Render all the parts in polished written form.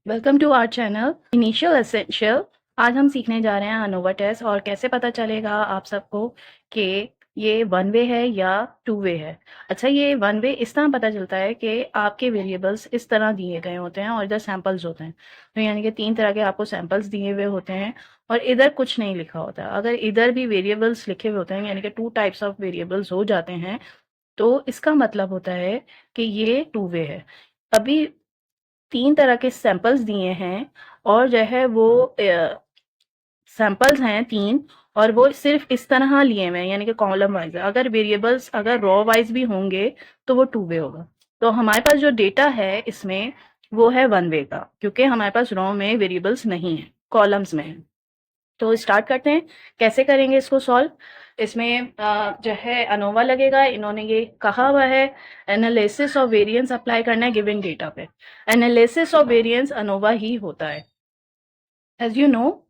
Welcome to our channel initial essential. आज हम सीखने जा रहे हैं अनोवा टेस्ट और कैसे पता चलेगा आप सबको कि ये वन वे है या टू वे है। अच्छा, ये वन वे इस तरह पता चलता है कि आपके वेरिएबल्स इस तरह दिए गए होते हैं और इधर सैंपल्स होते हैं। तो यानी कि 3 तरह के आपको सैंपल्स दिए हुए होते हैं और इधर कुछ नहीं लिखा होता। अगर इधर भी वेरिएबल्स लिखे हुए होते हैं यानी कि 2 टाइप्स ऑफ वेरिएबल्स हो जाते हैं, तो इसका मतलब होता है कि ये टू वे है। अभी 3 तरह के सैंपल्स दिए हैं और जो है वो सैंपल्स हैं 3 और वो सिर्फ इस तरह लिए हुए हैं यानी कि कॉलम वाइज है। अगर वेरिएबल्स अगर रॉ वाइज भी होंगे तो वो टू वे होगा। तो हमारे पास जो डेटा है इसमें वो है वन वे का, क्योंकि हमारे पास रॉ में वेरिएबल्स नहीं है, कॉलम्स में है। तो स्टार्ट करते हैं, कैसे करेंगे इसको सॉल्व। इसमें जो है अनोवा लगेगा। इन्होंने ये कहा हुआ है एनालिसिस ऑफ वेरिएंस अप्लाई करना है गिवन डेटा पे। एनालिसिस ऑफ वेरिएंस अनोवा ही होता है। एज यू नो,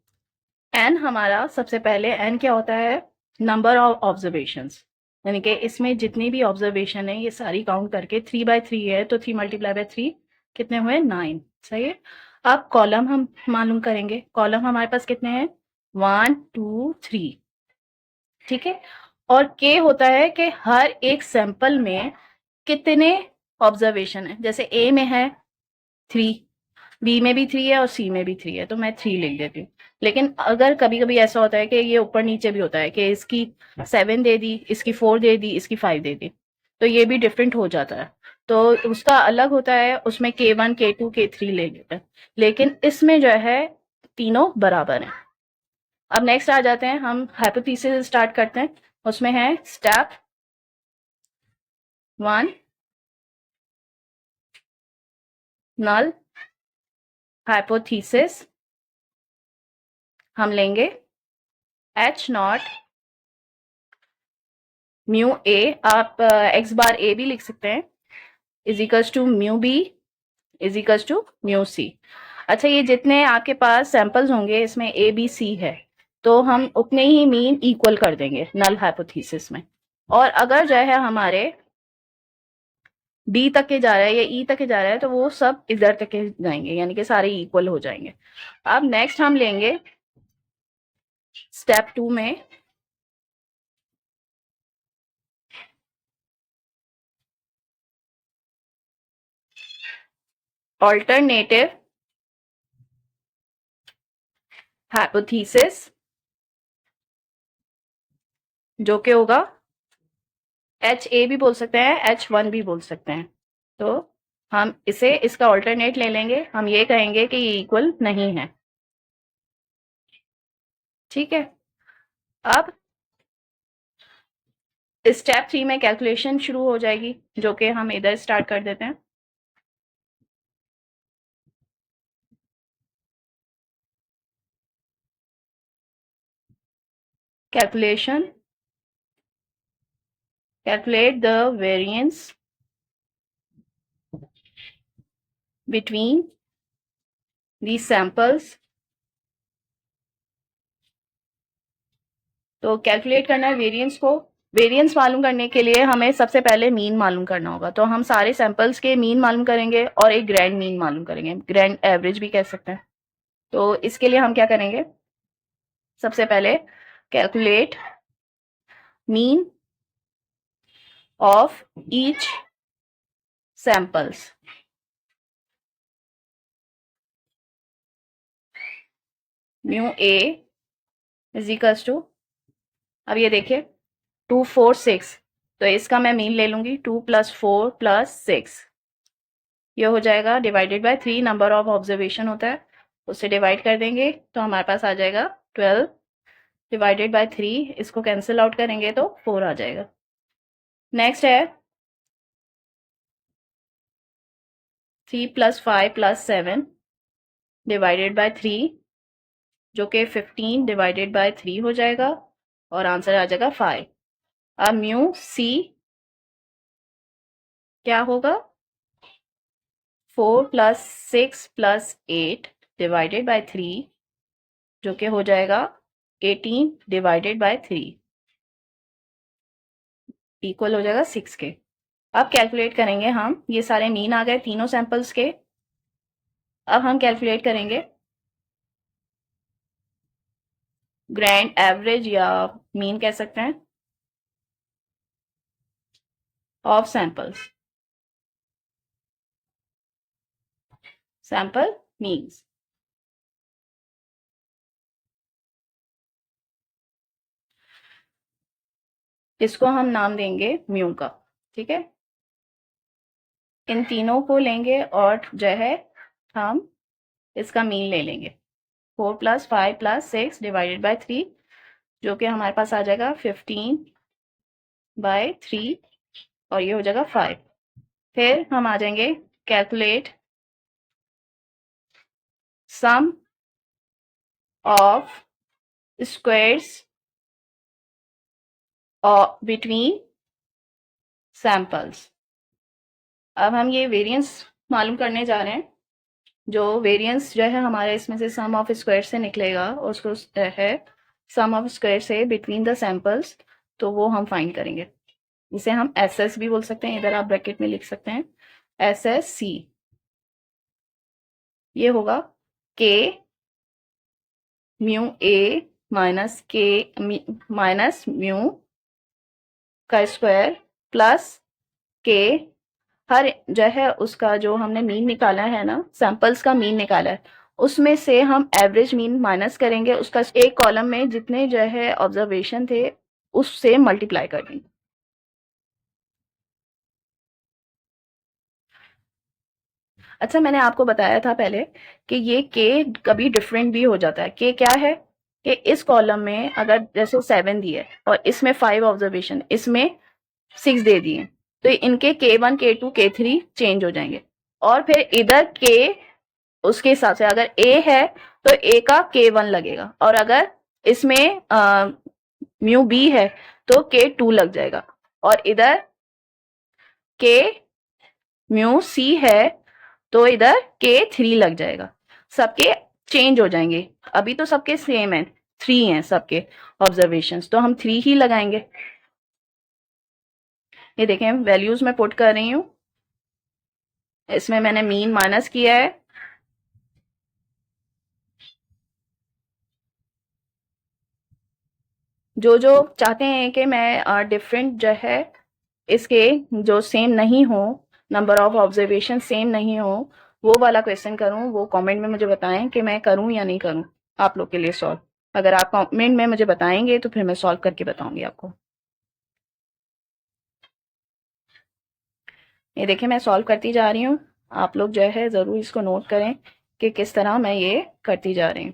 एन हमारा सबसे पहले एन क्या होता है, नंबर ऑफ ऑब्जर्वेशंस, यानी कि इसमें जितनी भी ऑब्जर्वेशन है ये सारी काउंट करके 3/3 है तो 3 × 3 कितने हुए, 9। सही है। अब कॉलम हम मालूम करेंगे। कॉलम हमारे पास कितने हैं, 1 2 3। ठीक है। और के होता है कि हर एक सैंपल में कितने ऑब्जर्वेशन है। जैसे ए में है 3, बी में भी 3 है और सी में भी 3 है तो मैं 3 लिख देती हूँ। लेकिन अगर कभी कभी ऐसा होता है कि ये ऊपर नीचे भी होता है कि इसकी 7 दे दी, इसकी 4 दे दी, इसकी 5 दे दी, तो ये भी डिफरेंट हो जाता है। तो उसका अलग होता है, उसमें K1 K2 K3 ले लेते हैं। लेकिन इसमें जो है तीनों बराबर हैं। अब नेक्स्ट आ जाते हैं, हम हाइपोथेसिस स्टार्ट करते हैं। उसमें है स्टेप 1, नल हाइपोथेसिस। हम लेंगे H0 म्यू ए, आप एक्स बार ए भी लिख सकते हैं, is equals to mu B is equals to mu C. अच्छा, ये जितने आपके पास सैंपल्स होंगे इसमें ए बी सी है तो हम उतने ही मीन इक्वल कर देंगे नल हाइपोथेसिस में। और अगर जो है हमारे डी तक के जा रहा है या ई तक के जा रहा है तो वो सब इधर तक के जाएंगे यानी कि सारे इक्वल हो जाएंगे। अब नेक्स्ट हम लेंगे स्टेप 2 में ऑल्टरनेटिव हाइपोथेसिस, जो कि होगा HA भी बोल सकते हैं, H1 भी बोल सकते हैं। तो हम इसे इसका ऑल्टरनेट ले लेंगे, हम ये कहेंगे कि ये इक्वल नहीं है। ठीक है। अब स्टेप 3 में कैलकुलेशन शुरू हो जाएगी, जो कि हम इधर स्टार्ट कर देते हैं। Calculation, calculate the variance between the samples. तो कैलकुलेट करना है वेरिएंस को। वेरिएंस मालूम करने के लिए हमें सबसे पहले मीन मालूम करना होगा, तो हम सारे सैंपल्स के मीन मालूम करेंगे और एक ग्रैंड मीन मालूम करेंगे, ग्रैंड एवरेज भी कह सकते हैं। तो इसके लिए हम क्या करेंगे, सबसे पहले calculate mean of each samples. Mu A is equals to, अब ये देखिए 2 4 6, तो इसका मैं मीन ले लूंगी 2 + 4 + 6, ये हो जाएगा divided by 3, number of observation होता है, उससे डिवाइड कर देंगे तो हमारे पास आ जाएगा 12 डिवाइडेड बाय 3, इसको कैंसिल आउट करेंगे तो 4 आ जाएगा। नेक्स्ट है 3 + 5 + 7 डिवाइडेड बाय 3, जो कि 15 डिवाइडेड बाय 3 हो जाएगा और आंसर आ जाएगा 5। अब म्यू सी क्या होगा, 4 + 6 + 8 डिवाइडेड बाय 3, जो कि हो जाएगा 18 डिवाइडेड बाय 3, इक्वल हो जाएगा 6 के। अब कैलकुलेट करेंगे हम, ये सारे मीन आ गए तीनों सैंपल्स के। अब हम कैलकुलेट करेंगे ग्रैंड एवरेज या मीन कह सकते हैं ऑफ सैंपल्स, सैंपल मीन्स। इसको हम नाम देंगे म्यू का, ठीक है। इन तीनों को लेंगे और जो है हम इसका मीन ले लेंगे 4 + 5 + 6 डिवाइडेड बाय 3, जो कि हमारे पास आ जाएगा 15/3 और ये हो जाएगा 5। फिर हम आ जाएंगे calculate sum of squares between samples. अब हम ये वेरिएंस मालूम करने जा रहे हैं। जो वेरिएंस जो है हमारे इसमें से सम ऑफ स्क्वायर से निकलेगा और उसको है सम ऑफ स्क्वायर से बिटवीन द सैंपल्स, तो वो हम फाइंड करेंगे। इसे हम एस एस भी बोल सकते हैं, इधर आप ब्रैकेट में लिख सकते हैं SSC। ये होगा के म्यू ए माइनस के माइनस म्यू का स्क्वायर प्लस के, हर जो है उसका जो हमने मीन निकाला है ना, सैंपल्स का मीन निकाला है, उसमें से हम एवरेज मीन माइनस करेंगे, उसका एक कॉलम में जितने जो है ऑब्जर्वेशन थे उससे मल्टीप्लाई कर देंगे। अच्छा, मैंने आपको बताया था पहले कि ये के कभी डिफरेंट भी हो जाता है। के क्या है कि इस कॉलम में अगर जैसे 7 दिए और इसमें 5 ऑब्जर्वेशन, इसमें 6 दे दिए, तो इनके K1 K2 K3 चेंज हो जाएंगे। और फिर इधर के उसके हिसाब से अगर ए है तो ए का K1 लगेगा, और अगर इसमें म्यू बी है तो K2 लग जाएगा, और इधर के म्यू सी है तो इधर K3 लग जाएगा। सबके चेंज हो जाएंगे। अभी तो सबके सेम है, 3 हैं सबके ऑब्जर्वेशंस, तो हम 3 ही लगाएंगे। ये देखें वैल्यूज में पुट कर रही हूँ, इसमें मैंने मीन माइनस किया है। जो जो चाहते हैं कि मैं डिफरेंट जो है इसके जो सेम नहीं हो, नंबर ऑफ ऑब्जर्वेशन सेम नहीं हो, वो वाला क्वेश्चन करूं, वो कमेंट में मुझे बताएं कि मैं करूं या नहीं करूं आप लोग के लिए सॉल्व। अगर आप कमेंट में मुझे बताएंगे तो फिर मैं सॉल्व करके बताऊंगी आपको। ये देखिए मैं सॉल्व करती जा रही हूँ, आप लोग जो है ज़रूर इसको नोट करें कि किस तरह मैं ये करती जा रही हूँ।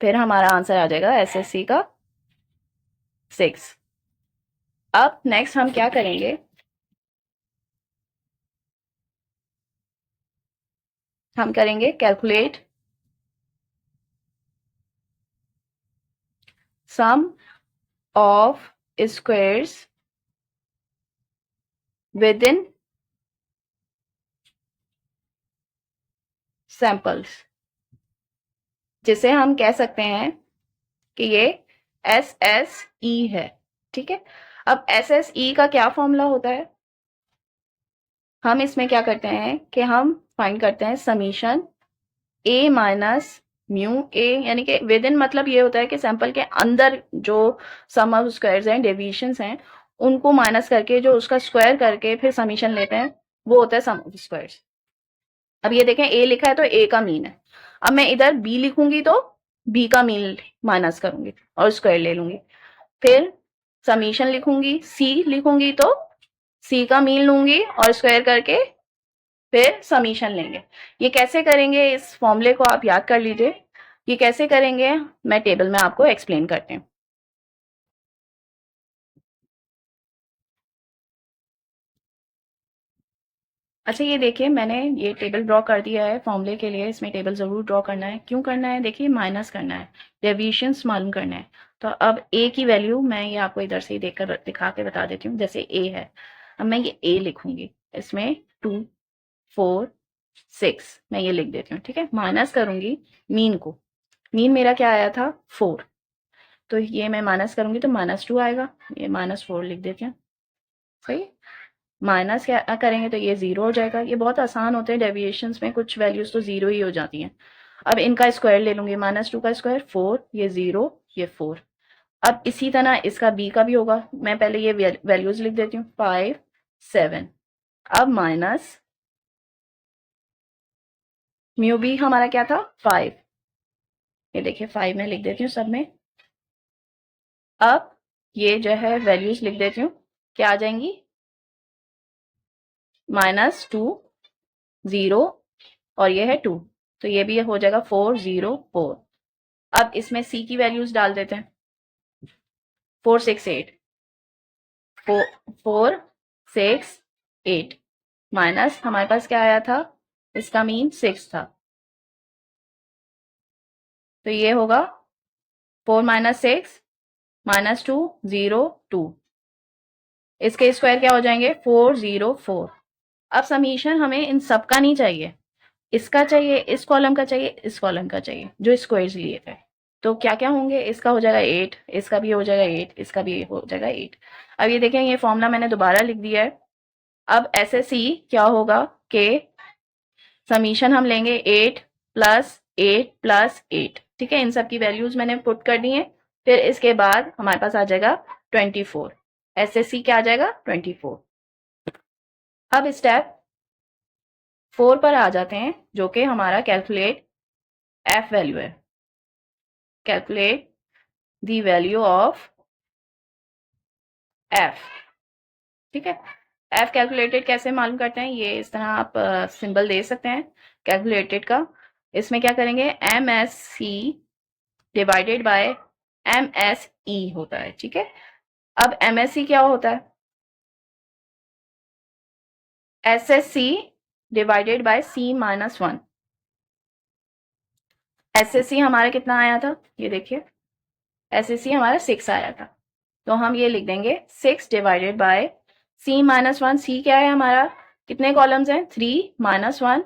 फिर हमारा आंसर आ जाएगा SSC का 6। अब नेक्स्ट हम क्या करेंगे, हम करेंगे calculate sum of squares within samples, जिसे हम कह सकते हैं कि ये SSE है। ठीक है, अब SSE का क्या फॉर्मूला होता है, हम इसमें क्या करते हैं कि हम फाइंड करते हैं summation A minus mu A, यानी कि विद इन मतलब ये होता है कि सैंपल के अंदर जो सम ऑफ स्क्वायर्स हैं, डेविएशंस हैं, उनको माइनस करके जो उसका स्क्वायर करके फिर समीशन लेते हैं, वो होता है सम ऑफ स्क्वायर्स। अब ये देखें ए लिखा है तो ए का मीन है। अब मैं इधर बी लिखूंगी तो बी का मीन माइनस करूंगी और स्क्वायर ले लूंगी। फिर समीशन लिखूंगी, सी लिखूंगी तो सी का मीन लूंगी और स्क्वायर करके फिर समीशन लेंगे। ये कैसे करेंगे, इस फॉर्मूले को आप याद कर लीजिए। ये कैसे करेंगे मैं टेबल में आपको एक्सप्लेन करती हूँ। अच्छा ये देखिए मैंने ये टेबल ड्रॉ कर दिया है फॉर्मूले के लिए। इसमें टेबल ज़रूर ड्रॉ करना है। क्यों करना है, देखिए माइनस करना है, डेविएशंस मालूम करना है। तो अब ए की वैल्यू मैं ये आपको इधर से ही देखकर दिखा के बता देती हूँ। जैसे ए है, अब मैं ये ए लिखूंगी, इसमें 2 4 6 मैं ये लिख देती हूँ। ठीक है, माइनस करूंगी मीन को, मीन मेरा क्या आया था 4, तो ये मैं माइनस करूंगी तो -2 आएगा, ये -4 लिख देती हूँ। सही। माइनस क्या करेंगे तो ये 0 हो जाएगा। ये बहुत आसान होते हैं डेविएशंस में, कुछ वैल्यूज़ तो 0 ही हो जाती हैं। अब इनका स्क्वायर ले लूँगी, -2 का स्क्वायर 4, ये 0, ये 4। अब इसी तरह इसका b का भी होगा। मैं पहले ये वैल्यूज़ लिख देती हूँ, 5, 7। अब माइनस म्यू बी हमारा क्या था, 5। ये देखिए 5 मैं लिख देती हूँ सब में। अब ये जो है वैल्यूज़ लिख देती हूँ, क्या आ जाएंगी, -2, 0 और ये है 2, तो ये भी हो जाएगा 4, 0, 4। अब इसमें c की वैल्यूज़ डाल देते हैं, 4, 6, 8, 4, 6, 8 माइनस हमारे पास क्या आया था, इसका मीन 6 था, तो ये होगा 4 - 6 -2, 0, 2। इसके स्क्वायर क्या हो जाएंगे, 4, 0, 4। अब समीशन हमें इन सब का नहीं चाहिए, इसका चाहिए, इस कॉलम का चाहिए, इस कॉलम का चाहिए, जो स्क्वायर्स लिए थे। तो क्या क्या होंगे, इसका हो जाएगा 8, इसका भी हो जाएगा 8, इसका भी हो जाएगा 8। अब ये देखें, ये फॉर्मूला मैंने दोबारा लिख दिया है। अब SSE क्या होगा कि समीशन हम लेंगे 8 + 8 + 8, ठीक है। इन सब की वैल्यूज मैंने पुट कर दी हैं। फिर इसके बाद हमारे पास आ जाएगा 24। SSE क्या आ जाएगा, 24। अब स्टेप 4 पर आ जाते हैं, जो कि हमारा कैलकुलेट एफ वैल्यू है। Calculate the value of F, ठीक है। एफ कैलकुलेटेड कैसे मालूम करते हैं, ये इस तरह आप सिंबल दे सकते हैं कैलकुलेटेड का। इसमें क्या करेंगे, MSC डिवाइडेड बाय MSE होता है, ठीक है। अब MSC क्या होता है, SSC divided by C-1। SSC हमारा कितना आया था, ये देखिए SSC हमारा 6 आया था, तो हम ये लिख देंगे 6 डिवाइडेड बाय C-1। C क्या है हमारा, कितने कॉलम्स हैं, 3 - 1,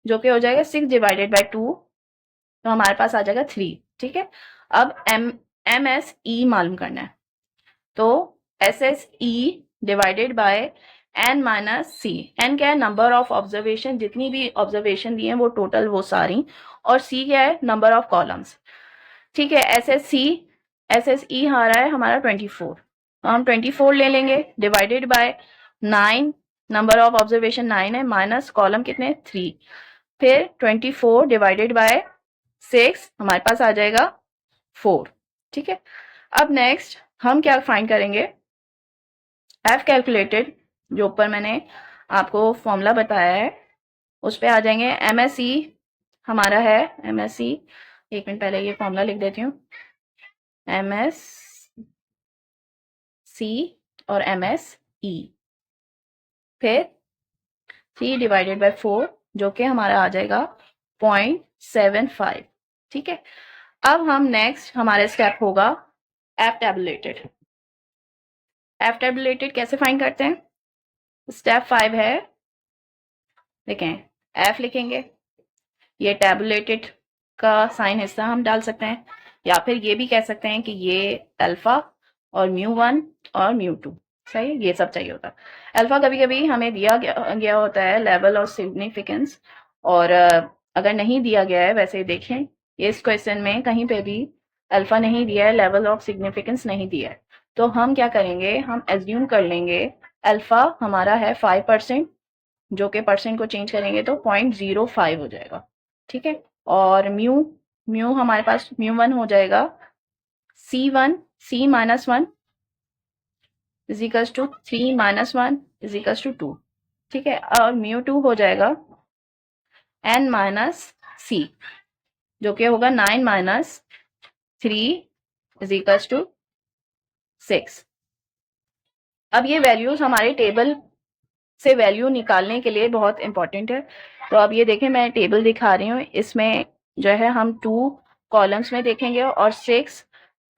जो कि हो जाएगा 6 डिवाइडेड बाय 2, तो हमारे पास आ जाएगा 3, ठीक है। अब MSE मालूम करना है, तो SSE divided by N-C। N क्या है, नंबर ऑफ ऑब्जर्वेशन, जितनी भी ऑब्जर्वेशन दी है वो टोटल, वो सारी। और C क्या है, नंबर ऑफ कॉलम्स, ठीक है। SSE आ रहा है हमारा 24, तो हम 24 ले लेंगे divided by 9, number of observation 9 है, माइनस कॉलम कितने, 3। फिर 24 डिवाइडेड बाय 6 हमारे पास आ जाएगा 4, ठीक है। अब नेक्स्ट हम क्या फाइंड करेंगे, एफ कैलकुलेटेड, जो ऊपर मैंने आपको फॉर्मूला बताया है उस पे आ जाएंगे। MSE हमारा है, MSE, एक मिनट पहले ये फॉर्मूला लिख देती हूँ, MSC और MSE, फिर 3 डिवाइडेड बाय 4, जो कि हमारा आ जाएगा 0.75, ठीक है। अब हम नेक्स्ट हमारा स्टेप होगा एफ टेबुलेटेड। एफ टेबुलेटेड कैसे फाइंड करते हैं, स्टेप 5 है, देखें एफ लिखेंगे, ये टेबुलेटेड का साइन हिस्सा हम डाल सकते हैं, या फिर ये भी कह सकते हैं कि ये अल्फा और μ1 और μ2, सही, ये सब चाहिए होता है। अल्फा कभी कभी हमें दिया गया होता है लेवल ऑफ सिग्निफिकेंस, और अगर नहीं दिया गया है, वैसे देखें इस क्वेश्चन में कहीं पे भी अल्फा नहीं दिया है, लेवल ऑफ सिग्निफिकेंस नहीं दिया है, तो हम क्या करेंगे, हम एज्यूम कर लेंगे अल्फा हमारा है 5%, जो कि परसेंट को चेंज करेंगे तो 0.05 हो जाएगा, ठीक है। और म्यू म्यू हमारे पास μ1 हो जाएगा C1, C-1 is equals to 3 - 1 is equals to 2, ठीक है। और μ2 हो जाएगा N-C, जो कि होगा 9 - 3 इज इक्वल्स टू 6। अब ये वैल्यूज हमारे टेबल से वैल्यू निकालने के लिए बहुत इंपॉर्टेंट है। तो अब ये देखें, मैं टेबल दिखा रही हूँ, इसमें जो है हम 2 कॉलम्स में देखेंगे और 6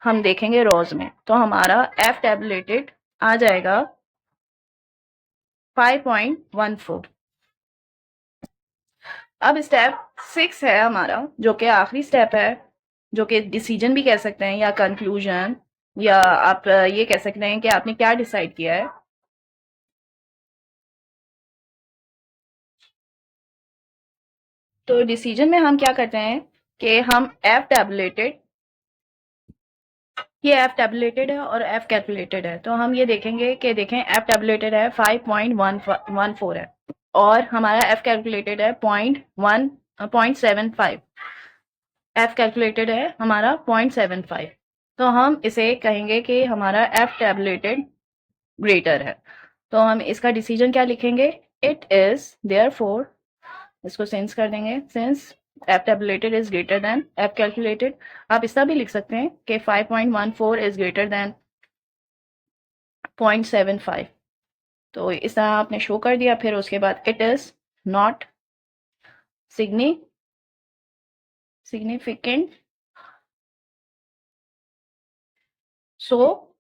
हम देखेंगे रोज में, तो हमारा एफ टेबुलेटेड आ जाएगा 5.14। अब स्टेप 6 है हमारा, जो कि आखिरी स्टेप है, जो कि डिसीजन भी कह सकते हैं या कंक्लूजन, या आप ये कह सकते हैं कि आपने क्या डिसाइड किया है। तो डिसीजन में हम क्या करते हैं कि हम एफ टैबुलेटेड, ये एफ टैबुलेटेड है और एफ कैलकुलेटेड है, तो हम ये देखेंगे कि देखें एफ टैबुलेटेड है 5.114 है और हमारा एफ कैलकुलेटेड है 0.75, एफ कैलकुलेटेड है हमारा 0.75, तो हम इसे कहेंगे कि हमारा एफ टैबुलेटेड ग्रेटर है। तो हम इसका डिसीजन क्या लिखेंगे, इट इज देयरफॉर, इसको सेंस कर देंगे, since F tabulated is greater than F calculated. आप इसका भी लिख सकते हैं कि 5.14 इज ग्रेटर देन 0.75, तो इस तरह आपने शो कर दिया। फिर उसके बाद it is not significant so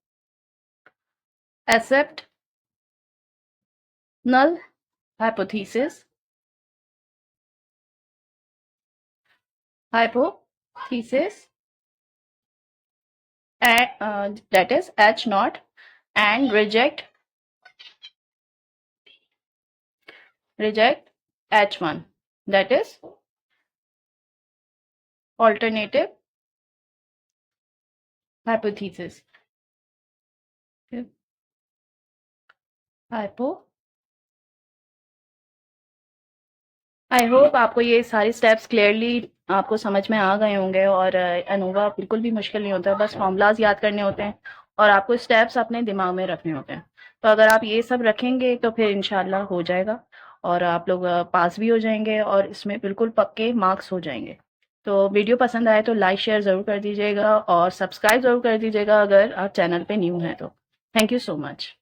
accept null hypothesis and that is H naught, and reject H1, that is alternative hypothesis. I hope आपको ये सारे स्टेप्स क्लियरली आपको समझ में आ गए होंगे, और अनोवा बिल्कुल भी मुश्किल नहीं होता, बस फॉर्मूलाज याद करने होते हैं और आपको स्टेप्स अपने दिमाग में रखने होते हैं। तो अगर आप ये सब रखेंगे तो फिर इंशाल्लाह हो जाएगा और आप लोग पास भी हो जाएंगे और इसमें बिल्कुल पक्के मार्क्स हो जाएंगे। तो वीडियो पसंद आए तो लाइक शेयर ज़रूर कर दीजिएगा और सब्सक्राइब ज़रूर कर दीजिएगा अगर आप चैनल पे न्यू हैं तो। Thank you so much.